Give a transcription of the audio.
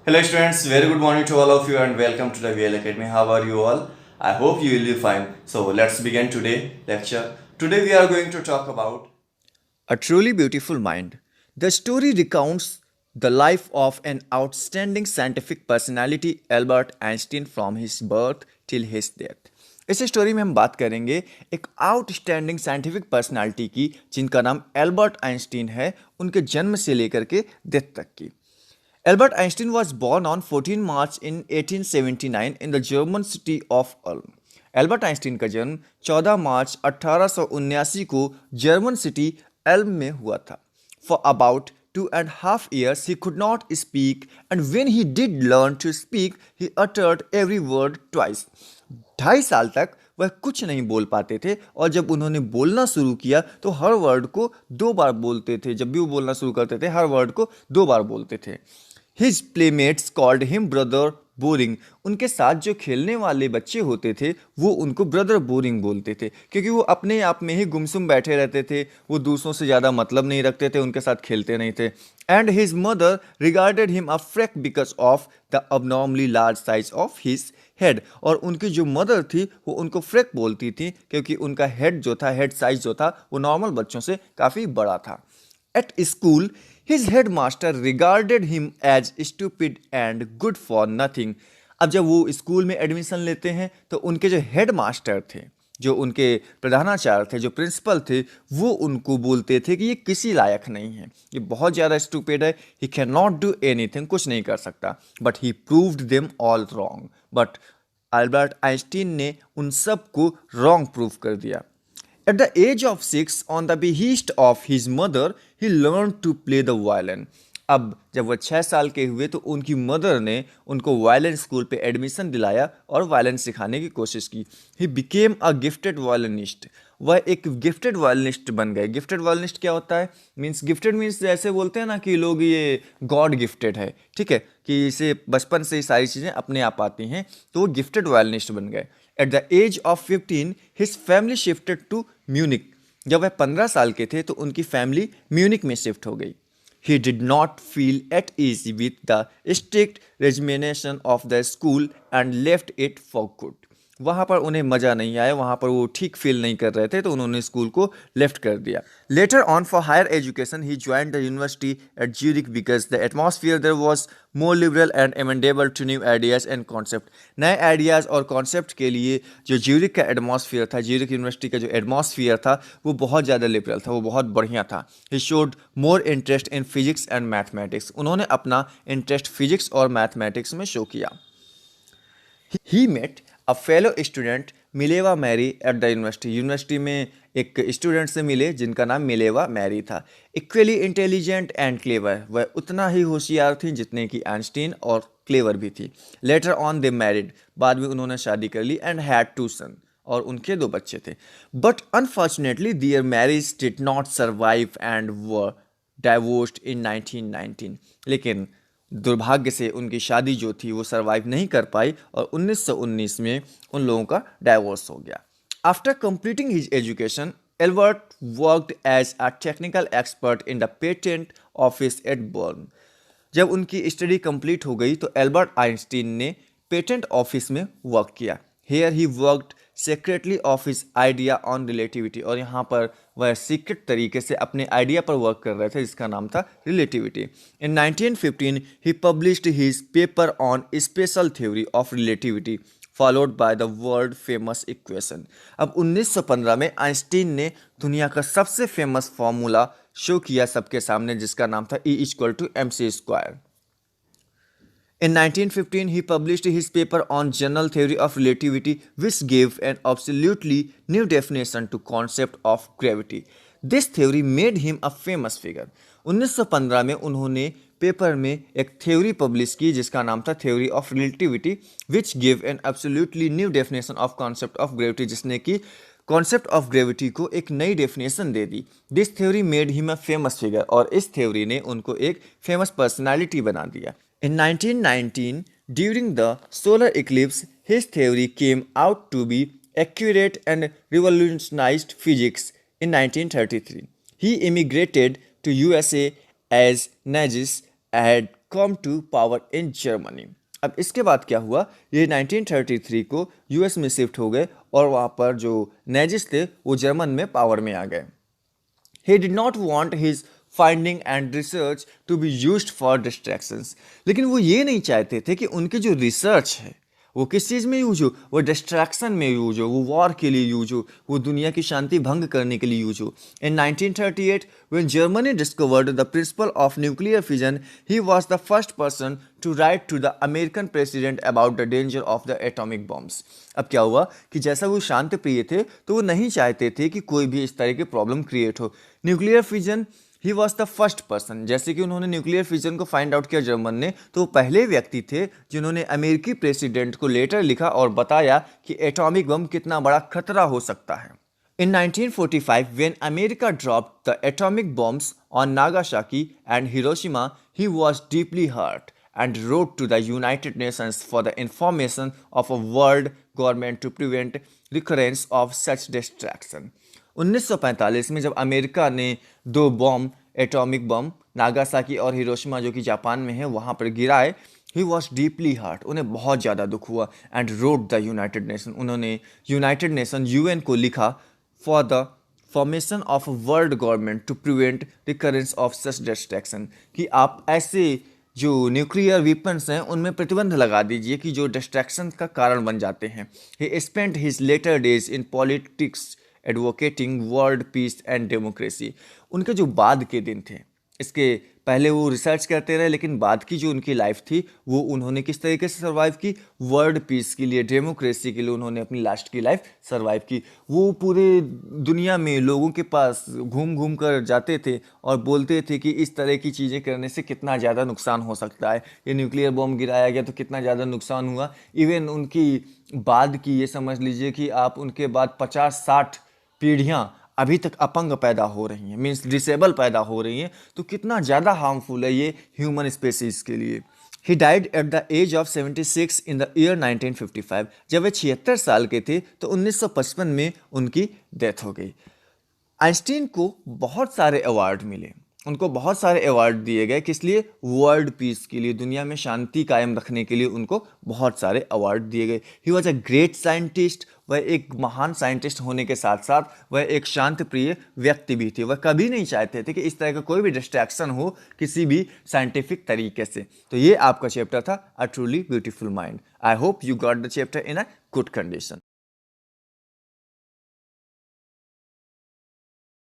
Hello students, very good morning to all of you and welcome to the VL Academy. How are you all? I hope you will be fine. So let's begin today lecture. Today we are going to talk about A Truly Beautiful Mind. The story recounts the life of an outstanding scientific personality Albert Einstein from his birth till his death. इस story में हम बात करेंगे एक outstanding scientific personality की जिनका नाम Albert Einstein है, उनके जन्म से लेकर के डेथ तक की। Albert Einstein was born on 14 March in 1879 in the German city of Ulm. Albert Einstein का जन्म 14 मार्च 1879 को जर्मन सिटी एल्म में हुआ था। For about 2.5 years he could not speak, and when he did learn to speak, he uttered every word twice. 2.5 साल तक वह कुछ नहीं बोल पाते थे, और जब उन्होंने बोलना शुरू किया तो हर वर्ड को 2 बार बोलते थे। जब भी वो बोलना शुरू करते थे हर वर्ड को 2 बार बोलते थे। His playmates called him brother boring. उनके साथ जो खेलने वाले बच्चे होते थे वो उनको ब्रदर बोरिंग बोलते थे, क्योंकि वो अपने आप में ही गुमसुम बैठे रहते थे, वो दूसरों से ज़्यादा मतलब नहीं रखते थे, उनके साथ खेलते नहीं थे। And his mother regarded him a freak because of the abnormally large size of his head. और उनकी जो मदर थी वो उनको फ्रेक बोलती थी क्योंकि उनका हेड जो था, हेड साइज जो था, वो नॉर्मल बच्चों से काफ़ी बड़ा था। At school, his headmaster regarded him as stupid and good for nothing. अब जब वो स्कूल में एडमिशन लेते हैं तो उनके जो हेड मास्टर थे, जो उनके प्रधानाचार्य थे, जो प्रिंसिपल थे, वो उनको बोलते थे कि ये किसी लायक नहीं है, ये बहुत ज़्यादा स्टूपिड है, he can not do anything, कुछ नहीं कर सकता। But he proved them all wrong. But Albert Einstein ने उन सब को रॉन्ग प्रूव कर दिया। At the age of 6, on the behest of his mother, he learned to play the violin. अब जब वह 6 साल के हुए तो उनकी मदर ने उनको वायलिन स्कूल पे एडमिशन दिलाया और वायलिन सिखाने की कोशिश की। He became a gifted violinist. वह एक गिफ्टेड वायलिनिस्ट बन गए। गिफ्टेड वायलिनिस्ट क्या होता है? मीन्स गिफ्टेड मीन्स जैसे बोलते हैं ना कि लोग ये गॉड गिफ्टेड है, ठीक है, कि इसे बचपन से ही सारी चीज़ें अपने आप आती हैं, तो वो गिफ्टेड वायलिनिस्ट बन गए। At the age of 15 his family shifted to Munich. जब वह 15 साल के थे तो उनकी फैमिली म्यूनिक में शिफ्ट हो गई। He did not feel at ease with the strict regimentation of the school and left it for good. वहाँ पर उन्हें मज़ा नहीं आया, वहाँ पर वो ठीक फील नहीं कर रहे थे, तो उन्होंने स्कूल को लेफ्ट कर दिया। Later on for higher education he joined the university at Zurich because the atmosphere there was more liberal and amendable to new ideas and concept. नए आइडियाज़ और कॉन्सेप्ट के लिए जो ज्यूरिक का एटमॉस्फियर था, ज्यूरिक यूनिवर्सिटी का जो atmosphere था, वो बहुत ज़्यादा लिबरल था, वो बहुत बढ़िया था। He showed more interest in physics and mathematics. उन्होंने अपना इंटरेस्ट फिजिक्स और मैथमेटिक्स में शो किया। He met a fellow student Mileva Maric at the university. University में एक स्टूडेंट से मिले जिनका नाम मिलेवा मैरी था। Equally intelligent and clever. वह उतना ही होशियार थी जितने कि आइंस्टीन और क्लेवर भी थी। Later on they married. बाद में उन्होंने शादी कर ली एंड हैड 2 सन। और उनके 2 बच्चे थे। But unfortunately their marriage did not survive and were divorced in 1919। लेकिन दुर्भाग्य से उनकी शादी जो थी वो सरवाइव नहीं कर पाई और 1919 में उन लोगों का डाइवोर्स हो गया। After completing his education, Albert worked as a technical expert in the patent office at Bern. जब उनकी स्टडी कंप्लीट हो गई तो एल्बर्ट आइंस्टीन ने पेटेंट ऑफिस में वर्क किया। Here he worked secretly of his idea on relativity. और यहाँ पर वह सीक्रेट तरीके से अपने आइडिया पर वर्क कर रहे थे जिसका नाम था relativity. In 1915 he published his paper on special theory of relativity followed by the world famous equation. अब 1915 में आइंस्टीन ने दुनिया का सबसे फेमस फॉर्मूला शो किया सबके सामने, जिसका नाम था E=mc²। In 1915, he published his paper on general theory of relativity, which gave an absolutely new definition to concept of gravity. This theory made him a famous figure. 1915 में उन्होंने paper में एक थ्योरी पब्लिश की जिसका नाम था theory of relativity, which give an absolutely new definition of concept of gravity, जिसने कि कॉन्सेप्ट ऑफ ग्रेविटी को एक नई definition they the. This theory made him a famous figure. और इस थ्योरी ने उनको एक फेमस पर्सनालिटी बना दिया। In 1919, during the solar eclipse, his theory came out to be accurate and revolutionized physics. In 1933, he immigrated to USA as Nazis had come to power in Germany. अब इसके बाद क्या हुआ, ये 1933 को यूएस में शिफ्ट हो गए और वहाँ पर जो नेजिस्ट थे वो जर्मन में पावर में आ गए. He did not want his finding and research to be used for distractions. लेकिन वो ये नहीं चाहते थे कि उनके जो रिसर्च है वो किस चीज़ में यूज हो, वो डिस्ट्रैक्शन में यूज हो, वो वॉर के लिए यूज हो, वो दुनिया की शांति भंग करने के लिए यूज हो. In 1938, when Germany discovered the principle of nuclear fission, he was the first person to write to the American president about the danger of the atomic bombs. अब क्या हुआ कि जैसा वो शांति प्रिय थे तो वो नहीं चाहते थे कि कोई भी इस तरह की प्रॉब्लम क्रिएट हो. Nuclear fission, he was the first person. जैसे कि उन्होंने न्यूक्लियर फिजन को फाइंड आउट किया जर्मन ने, तो वो पहले व्यक्ति थे जिन्होंने अमेरिकी प्रेसिडेंट को लेटर लिखा और बताया कि एटॉमिक बम कितना बड़ा खतरा हो सकता है. In 1945, when America dropped the atomic bombs on Nagasaki and Hiroshima, he was deeply hurt and wrote to the United Nations for the information of a world government to prevent recurrence of such destruction. 1945 में जब America ने दो bomb, atomic bomb Nagasaki और Hiroshima जो कि Japan में है वहाँ पर गिराए, ही वॉज डीपली हर्ट, उन्हें बहुत ज़्यादा दुख हुआ. And wrote the United Nation, उन्होंने यूनाइटेड नेशन यूएन को लिखा for the formation of world government to prevent recurrence of such destruction, कि आप ऐसे जो न्यूक्लियर वेपन्स हैं उनमें प्रतिबंध लगा दीजिए कि जो डिस्ट्रैक्शन का कारण बन जाते हैं. He spent his later days in politics advocating world peace and democracy. उनके जो बाद के दिन थे, इसके पहले वो रिसर्च करते रहे, लेकिन बाद की जो उनकी लाइफ थी वो उन्होंने किस तरीके से सर्वाइव की, वर्ल्ड पीस के लिए, डेमोक्रेसी के लिए उन्होंने अपनी लास्ट की लाइफ सर्वाइव की. वो पूरे दुनिया में लोगों के पास घूम घूम कर जाते थे और बोलते थे कि इस तरह की चीज़ें करने से कितना ज़्यादा नुकसान हो सकता है, ये न्यूक्लियर बॉम्ब गिराया गया तो कितना ज़्यादा नुकसान हुआ. इवन उनकी बाद की ये समझ लीजिए कि आप उनके बाद 50-60 पीढ़ियाँ अभी तक अपंग पैदा हो रही हैं, मीन्स डिसेबल पैदा हो रही हैं, तो कितना ज़्यादा हार्मफुल है ये ह्यूमन स्पेसीज के लिए. He died at the age of 76 in the year 1955. जब वे 76 साल के थे तो 1955 में उनकी डेथ हो गई. आइंस्टीन को बहुत सारे अवार्ड मिले, उनको बहुत सारे अवार्ड दिए गए, किस लिए, वर्ल्ड पीस के लिए, दुनिया में शांति कायम रखने के लिए उनको बहुत सारे अवार्ड दिए गए. He was a great scientist. वह एक महान साइंटिस्ट होने के साथ साथ वह एक शांत प्रिय व्यक्ति भी थे. वह कभी नहीं चाहते थे कि इस तरह का कोई भी डिस्ट्रैक्शन हो किसी भी साइंटिफिक तरीके से. तो ये आपका चैप्टर था a truly beautiful mind. I hope you got the chapter in a good condition.